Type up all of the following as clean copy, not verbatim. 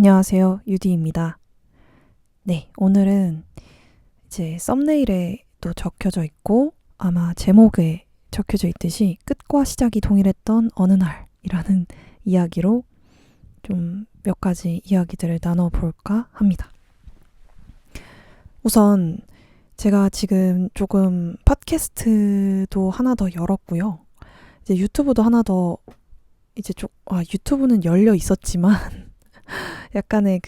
안녕하세요. 유디입니다. 네, 오늘은 이제 썸네일에 또 적혀져 있고 아마 제목에 적혀져 있듯이 끝과 시작이 동일했던 어느 날이라는 이야기로 좀 몇 가지 이야기들을 나눠볼까 합니다. 우선 제가 지금 조금 팟캐스트도 하나 더 열었고요. 이제 유튜브도 하나 더 유튜브는 열려 있었지만 약간의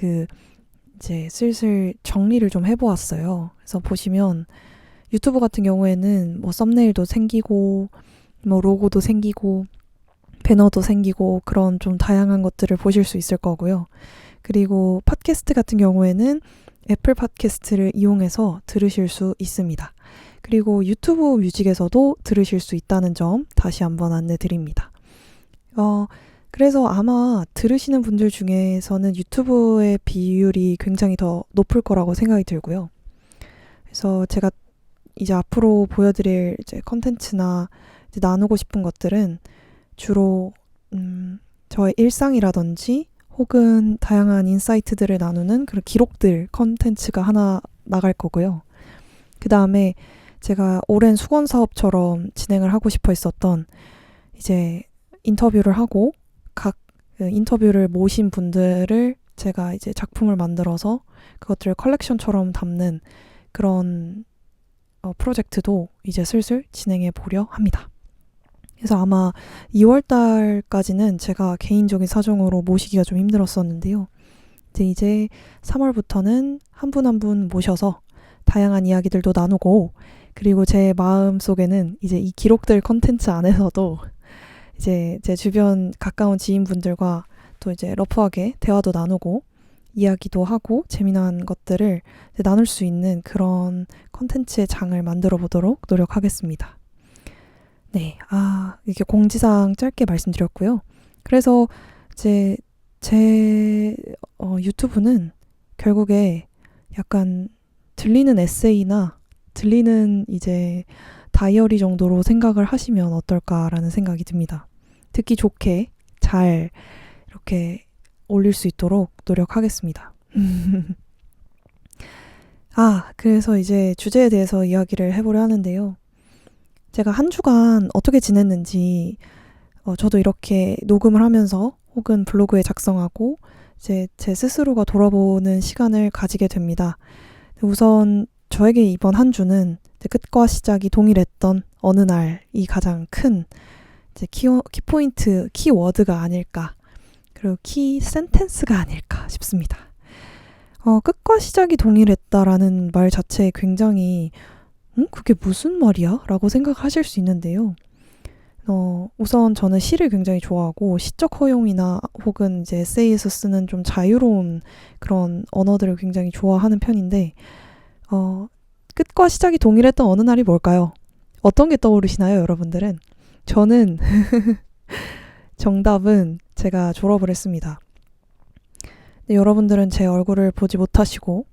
이제 슬슬 정리를 좀 해보았어요. 그래서 보시면 유튜브 같은 경우에는 뭐 썸네일도 생기고 뭐 로고도 생기고 배너도 생기고 그런 좀 다양한 것들을 보실 수 있을 거고요. 그리고 팟캐스트 같은 경우에는 애플 팟캐스트를 이용해서 들으실 수 있습니다. 그리고 유튜브 뮤직에서도 들으실 수 있다는 점 다시 한번 안내 드립니다. 그래서 아마 들으시는 분들 중에서는 유튜브의 비율이 굉장히 더 높을 거라고 생각이 들고요. 그래서 제가 이제 앞으로 보여드릴 이제 컨텐츠나 이제 나누고 싶은 것들은 주로 저의 일상이라든지 혹은 다양한 인사이트들을 나누는 그런 기록들 컨텐츠가 하나 나갈 거고요. 그 다음에 제가 오랜 수건 사업처럼 진행을 하고 싶어 했었던 이제 인터뷰를 하고 각 인터뷰를 모신 분들을 제가 이제 작품을 만들어서 그것들을 컬렉션처럼 담는 그런 프로젝트도 이제 슬슬 진행해 보려 합니다. 그래서 아마 2월 달까지는 제가 개인적인 사정으로 모시기가 좀 힘들었었는데요. 이제 3월부터는 한 분 한 분 모셔서 다양한 이야기들도 나누고, 그리고 제 마음 속에는 이제 이 기록들 컨텐츠 안에서도 이제 제 주변 가까운 지인분들과 또 이제 러프하게 대화도 나누고 이야기도 하고 재미난 것들을 나눌 수 있는 그런 컨텐츠의 장을 만들어 보도록 노력하겠습니다. 네, 이렇게 공지사항 짧게 말씀드렸고요. 그래서 이제 제 유튜브는 결국에 약간 들리는 에세이나 들리는 이제 다이어리 정도로 생각을 하시면 어떨까라는 생각이 듭니다. 듣기 좋게 잘 이렇게 올릴 수 있도록 노력하겠습니다. 그래서 이제 주제에 대해서 이야기를 해보려 하는데요. 제가 한 주간 어떻게 지냈는지 저도 이렇게 녹음을 하면서 혹은 블로그에 작성하고 이제 제 스스로가 돌아보는 시간을 가지게 됩니다. 우선 저에게 이번 한 주는 끝과 시작이 동일했던 어느 날이 가장 큰 이제 키포인트, 키워드가 아닐까, 그리고 키 센텐스가 아닐까 싶습니다. 끝과 시작이 동일했다라는 말 자체에 굉장히 그게 무슨 말이야? 라고 생각하실 수 있는데요. 우선 저는 시를 굉장히 좋아하고 시적 허용이나 혹은 이제 에세이에서 쓰는 좀 자유로운 그런 언어들을 굉장히 좋아하는 편인데 끝과 시작이 동일했던 어느 날이 뭘까요? 어떤 게 떠오르시나요, 여러분들은? 저는 정답은 제가 졸업을 했습니다. 여러분들은 제 얼굴을 보지 못하시고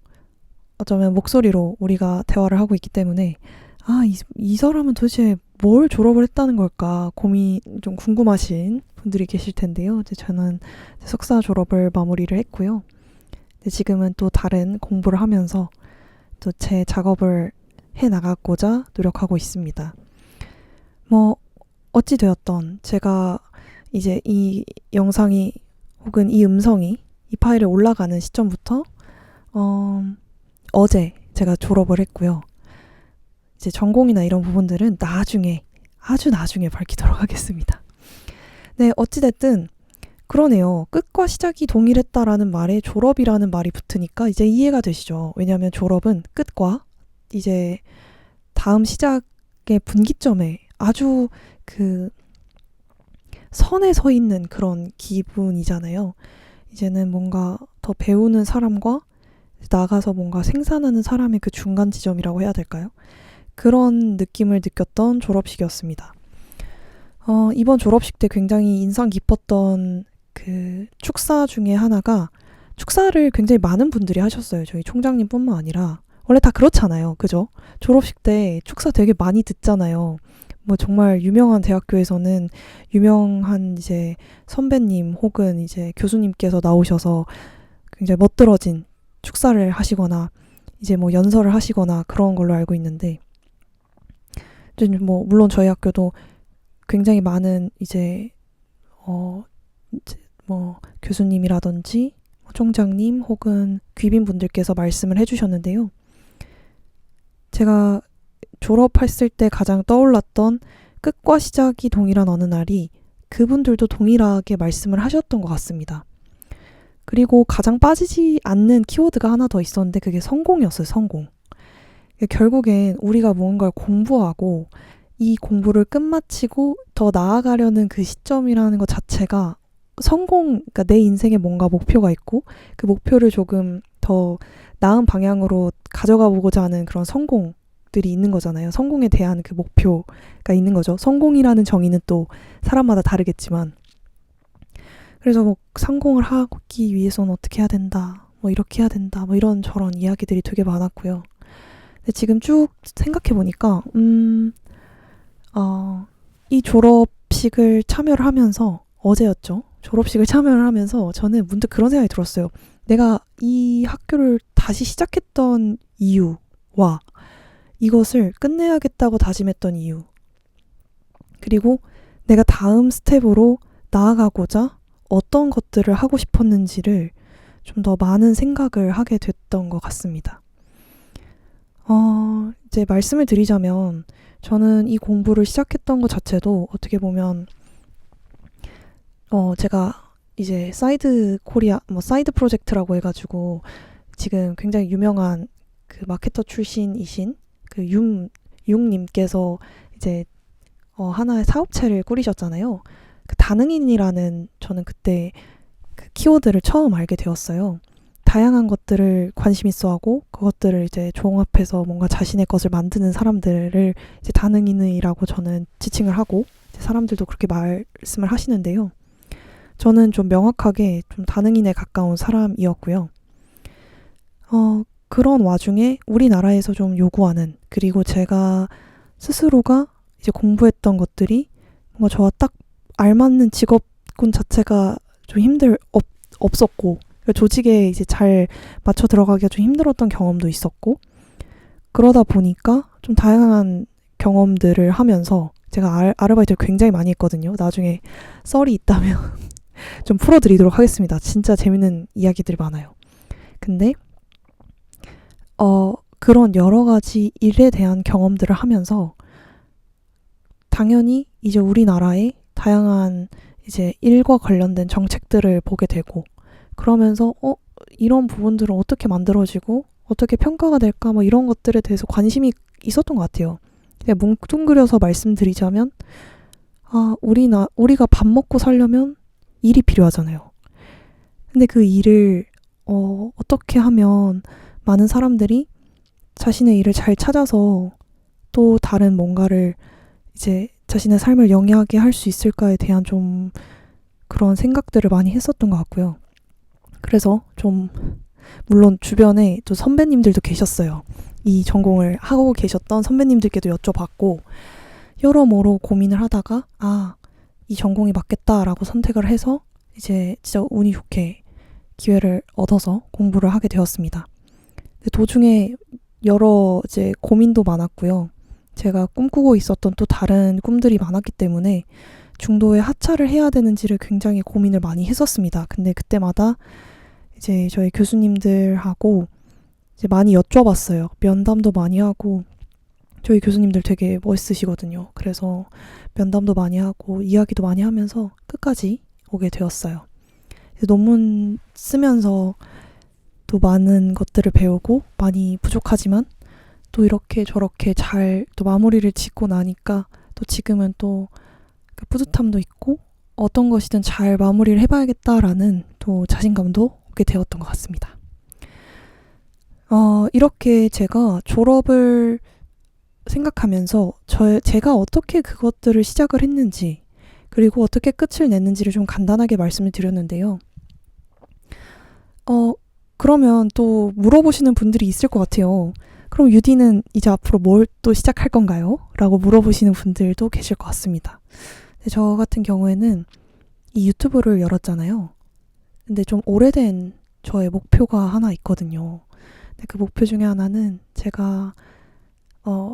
어쩌면 목소리로 우리가 대화를 하고 있기 때문에 이 사람은 도대체 뭘 졸업을 했다는 걸까 고민 좀 궁금하신 분들이 계실 텐데요. 이제 저는 석사 졸업을 마무리를 했고요. 지금은 또 다른 공부를 하면서 또 제 작업을 해 나가고자 노력하고 있습니다. 어찌 되었던 제가 이제 이 영상이 혹은 이 음성이 이 파일에 올라가는 시점부터 어제 제가 졸업을 했고요. 이제 전공이나 이런 부분들은 아주 나중에 밝히도록 하겠습니다. 네, 어찌됐든 그러네요. 끝과 시작이 동일했다라는 말에 졸업이라는 말이 붙으니까 이제 이해가 되시죠? 왜냐하면 졸업은 끝과 이제 다음 시작의 분기점에 아주 선에 서 있는 그런 기분이잖아요. 이제는 뭔가 더 배우는 사람과 나가서 뭔가 생산하는 사람의 그 중간 지점이라고 해야 될까요? 그런 느낌을 느꼈던 졸업식이었습니다. 이번 졸업식 때 굉장히 인상 깊었던 그 축사 중에 하나가, 축사를 굉장히 많은 분들이 하셨어요. 저희 총장님뿐만 아니라. 원래 다 그렇잖아요. 그죠? 졸업식 때 축사 되게 많이 듣잖아요. 뭐 정말 유명한 대학교에서는 유명한 이제 선배님 혹은 이제 교수님께서 나오셔서 굉장히 멋들어진 축사를 하시거나 이제 뭐 연설을 하시거나 그런 걸로 알고 있는데, 이제 뭐 물론 저희 학교도 굉장히 많은 이제 이제 뭐 교수님이라든지 총장님 혹은 귀빈분들께서 말씀을 해주셨는데요. 제가 졸업했을 때 가장 떠올랐던 끝과 시작이 동일한 어느 날이 그분들도 동일하게 말씀을 하셨던 것 같습니다. 그리고 가장 빠지지 않는 키워드가 하나 더 있었는데 그게 성공이었어요. 성공. 결국엔 우리가 뭔가를 공부하고 이 공부를 끝마치고 더 나아가려는 그 시점이라는 것 자체가 그러니까 내 인생에 뭔가 목표가 있고 그 목표를 조금 더 나은 방향으로 가져가 보고자 하는 그런 성공들이 있는 거잖아요. 성공에 대한 그 목표가 있는 거죠. 성공이라는 정의는 또 사람마다 다르겠지만, 그래서 뭐 성공을 하기 위해서는 어떻게 해야 된다, 뭐 이렇게 해야 된다, 뭐 이런 저런 이야기들이 되게 많았고요. 근데 지금 쭉 생각해 보니까 이 졸업식을 참여를 하면서, 어제였죠. 졸업식을 참여를 하면서 저는 문득 그런 생각이 들었어요. 내가 이 학교를 다시 시작했던 이유와 이것을 끝내야겠다고 다짐했던 이유, 그리고 내가 다음 스텝으로 나아가고자 어떤 것들을 하고 싶었는지를 좀 더 많은 생각을 하게 됐던 것 같습니다. 이제 말씀을 드리자면 저는 이 공부를 시작했던 것 자체도 어떻게 보면 제가 이제 사이드 코리아 사이드 프로젝트라고 해가지고 지금 굉장히 유명한 그 마케터 출신이신 그 융님께서 이제 하나의 사업체를 꾸리셨잖아요. 그 다능인이라는, 저는 그때 그 키워드를 처음 알게 되었어요. 다양한 것들을 관심 있어 하고 그것들을 이제 종합해서 뭔가 자신의 것을 만드는 사람들을 이제 다능인이라고 저는 지칭을 하고, 이제 사람들도 그렇게 말씀을 하시는데요. 저는 좀 명확하게 좀 다능인에 가까운 사람이었고요. 그런 와중에 우리나라에서 좀 요구하는, 그리고 제가 스스로가 이제 공부했던 것들이 뭔가 저와 딱 알맞는 직업군 자체가 좀 없었고, 조직에 이제 잘 맞춰 들어가기가 좀 힘들었던 경험도 있었고, 그러다 보니까 좀 다양한 경험들을 하면서, 제가 아르바이트를 굉장히 많이 했거든요. 나중에 썰이 있다면 좀 풀어드리도록 하겠습니다. 진짜 재밌는 이야기들이 많아요. 근데 그런 여러 가지 일에 대한 경험들을 하면서 당연히 이제 우리나라의 다양한 이제 일과 관련된 정책들을 보게 되고, 그러면서 이런 부분들은 어떻게 만들어지고 어떻게 평가가 될까, 뭐 이런 것들에 대해서 관심이 있었던 것 같아요. 뭉뚱그려서 말씀드리자면 우리가 밥 먹고 살려면 일이 필요하잖아요. 근데 그 일을 어떻게 하면 많은 사람들이 자신의 일을 잘 찾아서 또 다른 뭔가를 이제 자신의 삶을 영위하게 할 수 있을까에 대한 좀 그런 생각들을 많이 했었던 것 같고요. 그래서 좀 물론 주변에 또 선배님들도 계셨어요. 이 전공을 하고 계셨던 선배님들께도 여쭤봤고, 여러모로 고민을 하다가 이 전공이 맞겠다라고 선택을 해서 이제 진짜 운이 좋게 기회를 얻어서 공부를 하게 되었습니다. 근데 도중에 여러 이제 고민도 많았고요. 제가 꿈꾸고 있었던 또 다른 꿈들이 많았기 때문에 중도에 하차를 해야 되는지를 굉장히 고민을 많이 했었습니다. 근데 그때마다 이제 저희 교수님들하고 이제 많이 여쭤봤어요. 면담도 많이 하고, 저희 교수님들 되게 멋있으시거든요. 그래서 면담도 많이 하고 이야기도 많이 하면서 끝까지 오게 되었어요. 논문 쓰면서 또 많은 것들을 배우고, 많이 부족하지만 또 이렇게 저렇게 잘 또 마무리를 짓고 나니까 또 지금은 또 뿌듯함도 있고, 어떤 것이든 잘 마무리를 해봐야겠다라는 또 자신감도 얻게 되었던 것 같습니다. 이렇게 제가 졸업을 생각하면서 제가 어떻게 그것들을 시작을 했는지, 그리고 어떻게 끝을 냈는지를 좀 간단하게 말씀을 드렸는데요. 그러면 또 물어보시는 분들이 있을 것 같아요. 그럼 유디는 이제 앞으로 뭘 또 시작할 건가요? 라고 물어보시는 분들도 계실 것 같습니다. 저 같은 경우에는 이 유튜브를 열었잖아요. 근데 좀 오래된 저의 목표가 하나 있거든요. 근데 그 목표 중에 하나는 제가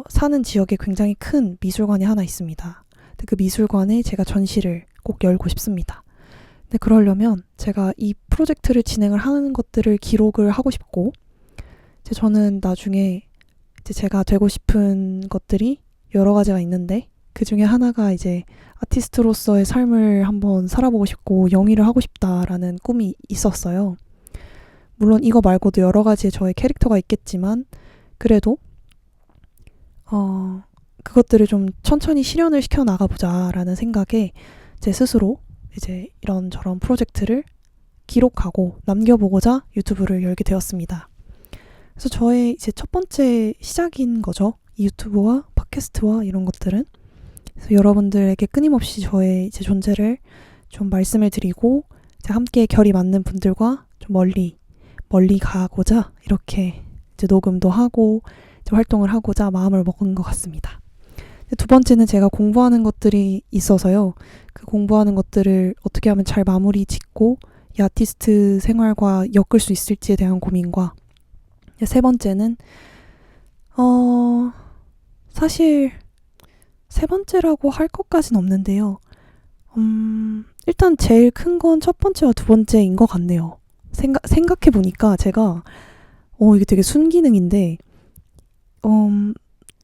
사는 지역에 굉장히 큰 미술관이 하나 있습니다. 근데 그 미술관에 제가 전시를 꼭 열고 싶습니다. 근데 그러려면 제가 이 프로젝트를 진행을 하는 것들을 기록을 하고 싶고, 이제 저는 나중에 이제 제가 되고 싶은 것들이 여러 가지가 있는데, 그 중에 하나가 이제 아티스트로서의 삶을 한번 살아보고 싶고 영위를 하고 싶다라는 꿈이 있었어요. 물론 이거 말고도 여러 가지의 저의 캐릭터가 있겠지만, 그래도 그것들을 좀 천천히 실현을 시켜 나가보자라는 생각에 제 스스로 이제 이런저런 프로젝트를 기록하고 남겨보고자 유튜브를 열게 되었습니다. 그래서 저의 이제 첫 번째 시작인 거죠. 이 유튜브와 팟캐스트와 이런 것들은. 그래서 여러분들에게 끊임없이 저의 이제 존재를 좀 말씀을 드리고, 이제 함께 결이 맞는 분들과 좀 멀리 가고자 이렇게 이제 녹음도 하고 이제 활동을 하고자 마음을 먹은 것 같습니다. 두 번째는 제가 공부하는 것들이 있어서요. 그 공부하는 것들을 어떻게 하면 잘 마무리 짓고 이 아티스트 생활과 엮을 수 있을지에 대한 고민과, 세 번째는 사실 세 번째라고 할 것까진 없는데요. 일단 제일 큰 건 첫 번째와 두 번째인 것 같네요. 생각해보니까 제가 이게 되게 순기능인데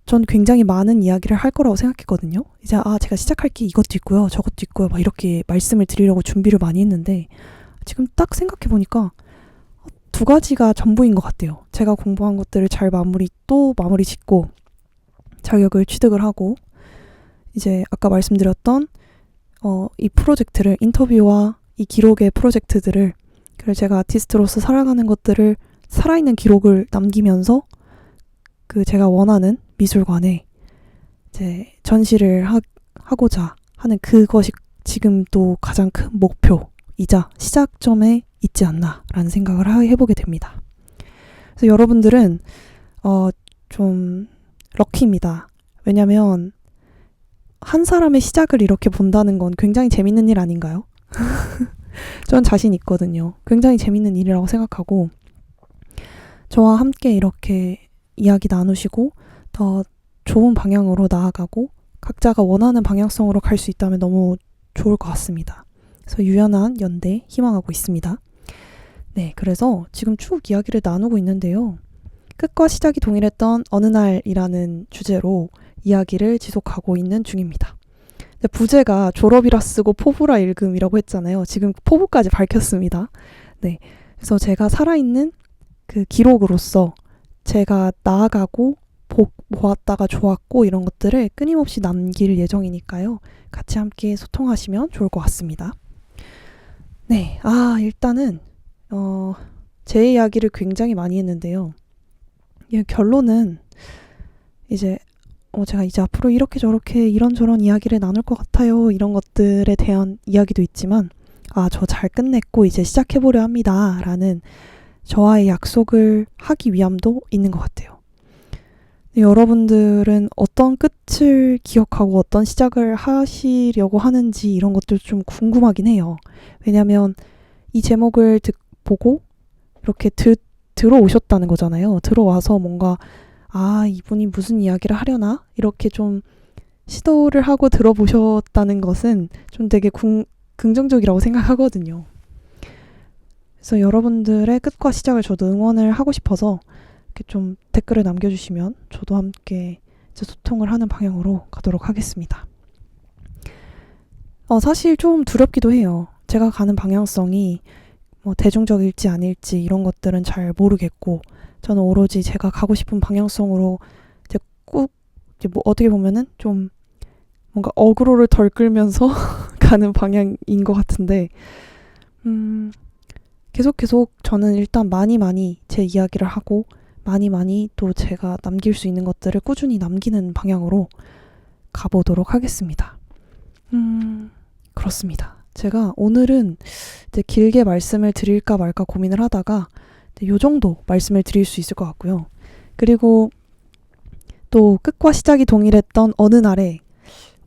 전 굉장히 많은 이야기를 할 거라고 생각했거든요. 이제 제가 시작할 게 이것도 있고요, 저것도 있고요, 막 이렇게 말씀을 드리려고 준비를 많이 했는데, 지금 딱 생각해보니까 두 가지가 전부인 것 같아요. 제가 공부한 것들을 잘 마무리 짓고 자격을 취득을 하고, 이제 아까 말씀드렸던 이 프로젝트를, 인터뷰와 이 기록의 프로젝트들을, 그리고 제가 아티스트로서 살아가는 것들을 살아있는 기록을 남기면서 그 제가 원하는 미술관에 이제 전시를 하고자 하는 그것이 지금 또 가장 큰 목표이자 시작점에 있지 않나라는 생각을 해보게 됩니다. 그래서 여러분들은 좀 럭키입니다. 왜냐면 한 사람의 시작을 이렇게 본다는 건 굉장히 재밌는 일 아닌가요? 전 자신 있거든요. 굉장히 재밌는 일이라고 생각하고, 저와 함께 이렇게 이야기 나누시고 더 좋은 방향으로 나아가고 각자가 원하는 방향성으로 갈 수 있다면 너무 좋을 것 같습니다. 그래서 유연한 연대 희망하고 있습니다. 네, 그래서 지금 쭉 이야기를 나누고 있는데요. 끝과 시작이 동일했던 어느 날이라는 주제로 이야기를 지속하고 있는 중입니다. 부제가 졸업이라 쓰고 포부라 읽음이라고 했잖아요. 지금 포부까지 밝혔습니다. 네, 그래서 제가 살아있는 그 기록으로서 제가 나아가고 보았다가 좋았고 이런 것들을 끊임없이 남길 예정이니까요. 같이 함께 소통하시면 좋을 것 같습니다. 네, 일단은 제 이야기를 굉장히 많이 했는데요. 결론은 이제 제가 이제 앞으로 이렇게 저렇게 이런저런 이야기를 나눌 것 같아요. 이런 것들에 대한 이야기도 있지만, 저 잘 끝냈고 이제 시작해보려 합니다. 라는 저와의 약속을 하기 위함도 있는 것 같아요. 여러분들은 어떤 끝을 기억하고 어떤 시작을 하시려고 하는지 이런 것들 좀 궁금하긴 해요. 왜냐면 이 제목을 보고 이렇게 들어오셨다는 거잖아요. 들어와서 뭔가 이분이 무슨 이야기를 하려나? 이렇게 좀 시도를 하고 들어보셨다는 것은 좀 되게 긍정적이라고 생각하거든요. 그래서 여러분들의 끝과 시작을 저도 응원을 하고 싶어서 이렇게 좀 댓글을 남겨주시면 저도 함께 이제 소통을 하는 방향으로 가도록 하겠습니다. 사실 좀 두렵기도 해요. 제가 가는 방향성이 뭐 대중적일지 아닐지 이런 것들은 잘 모르겠고, 저는 오로지 제가 가고 싶은 방향성으로 이제 꼭 이제 뭐 어떻게 보면은 좀 뭔가 어그로를 덜 끌면서 가는 방향인 것 같은데, 계속 저는 일단 많이 제 이야기를 하고 많이 또 제가 남길 수 있는 것들을 꾸준히 남기는 방향으로 가보도록 하겠습니다. 그렇습니다. 제가 오늘은 이제 길게 말씀을 드릴까 말까 고민을 하다가 요 정도 말씀을 드릴 수 있을 것 같고요. 그리고 또 끝과 시작이 동일했던 어느 날에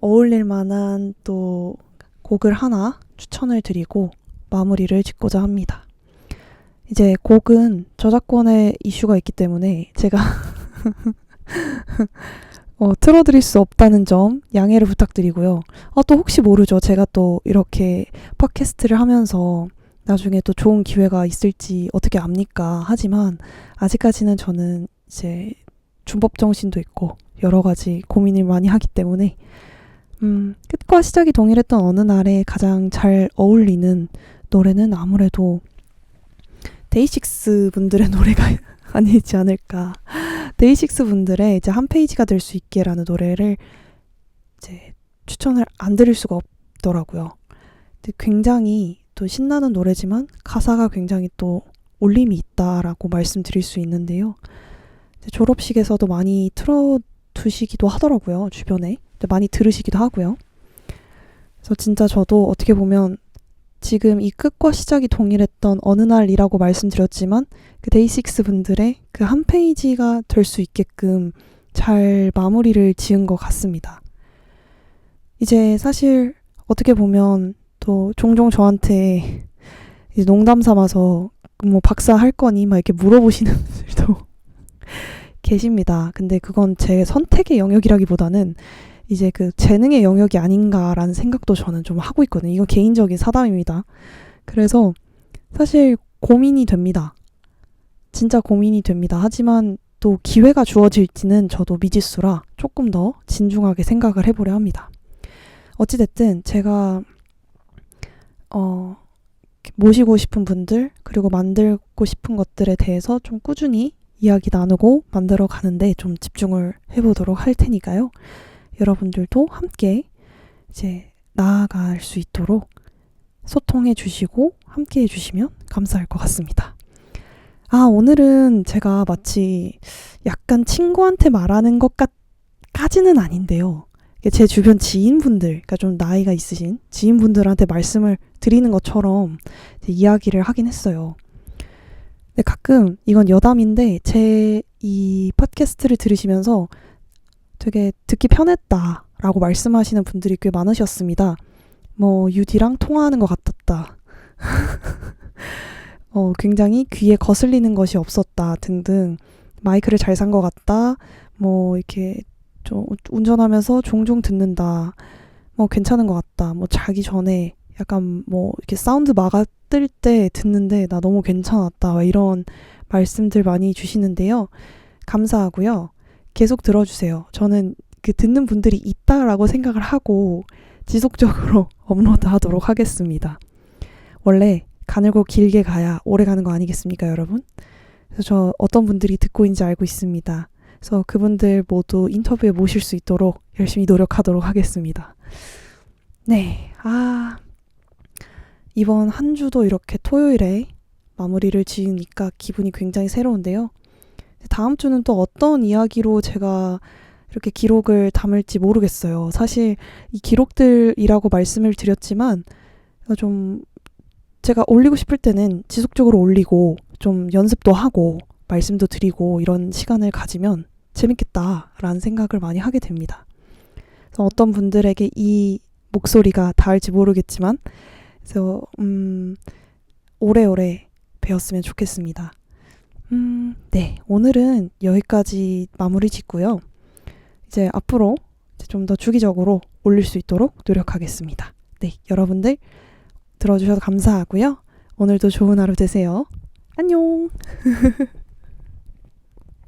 어울릴 만한 또 곡을 하나 추천을 드리고 마무리를 짓고자 합니다. 이제 곡은 저작권의 이슈가 있기 때문에 제가 틀어드릴 수 없다는 점 양해를 부탁드리고요. 또 혹시 모르죠. 제가 또 이렇게 팟캐스트를 하면서 나중에 또 좋은 기회가 있을지 어떻게 압니까? 하지만 아직까지는 저는 이제 준법 정신도 있고 여러 가지 고민을 많이 하기 때문에 끝과 시작이 동일했던 어느 날에 가장 잘 어울리는 노래는 아무래도 데이식스 분들의 노래가 아니지 않을까. 데이식스 분들의 이제 한 페이지가 될 수 있게라는 노래를 이제 추천을 안 드릴 수가 없더라고요. 근데 굉장히 또 신나는 노래지만 가사가 굉장히 또 울림이 있다라고 말씀드릴 수 있는데요. 졸업식에서도 많이 틀어두시기도 하더라고요. 주변에. 많이 들으시기도 하고요. 그래서 진짜 저도 어떻게 보면 지금 이 끝과 시작이 동일했던 어느 날이라고 말씀드렸지만 그 데이식스 분들의 그 한 페이지가 될 수 있게끔 잘 마무리를 지은 것 같습니다. 이제 사실 어떻게 보면 또 종종 저한테 이제 농담 삼아서 뭐 박사 할 거니 막 이렇게 물어보시는 분들도 계십니다. 근데 그건 제 선택의 영역이라기보다는 이제 그 재능의 영역이 아닌가라는 생각도 저는 좀 하고 있거든요. 이건 개인적인 사담입니다. 그래서 사실 고민이 됩니다. 진짜 고민이 됩니다. 하지만 또 기회가 주어질지는 저도 미지수라 조금 더 진중하게 생각을 해보려 합니다. 어찌됐든 제가 모시고 싶은 분들 그리고 만들고 싶은 것들에 대해서 좀 꾸준히 이야기 나누고 만들어 가는데 좀 집중을 해보도록 할 테니까요. 여러분들도 함께 이제 나아갈 수 있도록 소통해 주시고 함께 해주시면 감사할 것 같습니다. 오늘은 제가 마치 약간 친구한테 말하는 것까지는 아닌데요. 제 주변 지인분들, 그러니까 좀 나이가 있으신 지인분들한테 말씀을 드리는 것처럼 이야기를 하긴 했어요. 근데 가끔 이건 여담인데 제 이 팟캐스트를 들으시면서 되게 듣기 편했다라고 말씀하시는 분들이 꽤 많으셨습니다. 뭐 유디랑 통화하는 것 같았다. 굉장히 귀에 거슬리는 것이 없었다 등등 마이크를 잘 산 것 같다. 뭐 이렇게 좀 운전하면서 종종 듣는다. 뭐 괜찮은 것 같다. 뭐 자기 전에 약간 뭐 이렇게 사운드 막아 뜰 때 듣는데 나 너무 괜찮았다. 이런 말씀들 많이 주시는데요. 감사하고요. 계속 들어주세요. 저는 그 듣는 분들이 있다라고 생각을 하고 지속적으로 업로드하도록 하겠습니다. 원래 가늘고 길게 가야 오래 가는 거 아니겠습니까, 여러분? 그래서 저 어떤 분들이 듣고 있는지 알고 있습니다. 그래서 그분들 모두 인터뷰에 모실 수 있도록 열심히 노력하도록 하겠습니다. 네, 이번 한 주도 이렇게 토요일에 마무리를 지으니까 기분이 굉장히 새로운데요. 다음 주는 또 어떤 이야기로 제가 이렇게 기록을 담을지 모르겠어요. 사실 이 기록들이라고 말씀을 드렸지만 좀 제가 올리고 싶을 때는 지속적으로 올리고 좀 연습도 하고 말씀도 드리고 이런 시간을 가지면 재밌겠다라는 생각을 많이 하게 됩니다. 그래서 어떤 분들에게 이 목소리가 닿을지 모르겠지만 그래서 오래오래 배웠으면 좋겠습니다. 네, 오늘은 여기까지 마무리 짓고요. 이제 앞으로 좀 더 주기적으로 올릴 수 있도록 노력하겠습니다. 네, 여러분들 들어주셔서 감사하고요. 오늘도 좋은 하루 되세요. 안녕.